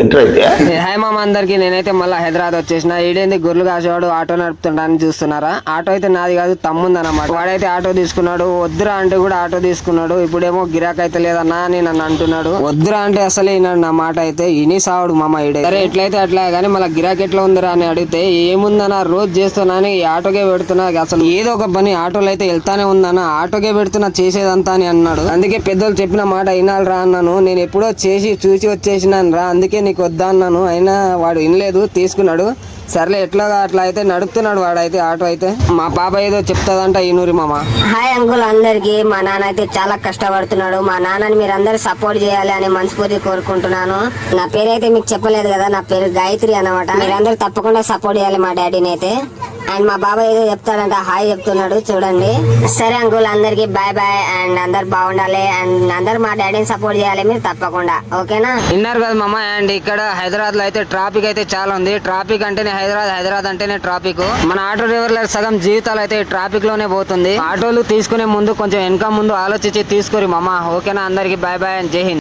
Enter అయితే hi మామ అందరికి. నేనైతే మళ్ళీ హైదరాబాద్ వచ్చేసిన. ఈడేంది గొర్రెలు కాసేవాడు ఆటో నడుపుతుండని చూస్తున్నారా? ఆటో అయితే నాది కాదు, తమ్ముంది అన్నమాట. వాడైతే ఆటో తీసుకున్నాడు. వద్దురా అంటే కూడా ఆటో తీసుకున్నాడు. ఇప్పుడేమో గిరాక్ అయితే లేదన్నా అని నన్ను అంటున్నాడు. వద్దురా అంటే అసలే విన్నాడు నా మాట. అయితే ఇని సావుడు మామ ఈడే. సరే ఎట్లయితే అట్లా కానీ మళ్ళీ గిరాక్ ఎట్లా ఉందిరా అని అడిగితే ఏముందన్నా రోజు చేస్తున్నా అని ఆటోకే పెడుతున్నా. అసలు ఏదో ఒక పని ఆటోలో అయితే వెళ్తానే ఉందన్న, ఆటోకే పెడుతున్నా చేసేదంతా అని అన్నాడు. అందుకే పెద్దలు చెప్పిన మాట వినాలిరా అన్నాను. నేను ఎప్పుడో చేసి చూసి వచ్చేసినాను రా, అందుకే నీకు వద్దా అన్నాను. అయినా వాడు వినలేదు, తీసుకున్నాడు. సర్లే ఎట్లా అట్లా అయితే నడుపుతున్నాడు వాడైతే ఆటో అయితే. మా పాప ఏదో చెప్తాదంట ఈనూరి మామ. హాయ్ అంకుల్ అందరికి. మా నాన్న అయితే చాలా కష్టపడుతున్నాడు. మా నాన్నని మీరు అందరు సపోర్ట్ చేయాలి అని మనస్ఫూర్తి కోరుకుంటున్నాను. నా పేరు అయితే మీకు చెప్పలేదు కదా, నా పేరు గాయత్రి అన్నమాట. మీరందరూ తప్పకుండా సపోర్ట్ చేయాలి మా డాడీని అయితే. అండ్ మా బాబాయ్ ఏదో చెప్తాడంట, హాయ్ చెప్తున్నాడు చూడండి. సరే అంకుల్ అందరికి బాయ్ బాయ్. అండ్ అందరు బాగుండాలి అండ్ అందరు మా డాడీని సపోర్ట్ చేయాలి మీరు తప్పకుండా, ఓకేనా? విన్నారు కదా మామ. అండ్ ఇక్కడ హైదరాబాద్ లో అయితే ట్రాఫిక్ అయితే చాలా ఉంది. ట్రాఫిక్ అంటేనే హైదరాబాద్, హైదరాబాద్ అంటేనే ట్రాఫిక్. మన ఆటో డ్రైవర్ల సగం జీవితాలు అయితే ట్రాఫిక్ లోనే పోతుంది. ఆటోలు తీసుకునే ముందు కొంచెం వెనక ముందు ఆలోచించి తీసుకోరి మామ, ఓకేనా? అందరికి బాయ్ బాయ్ అండ్ జై హింద్.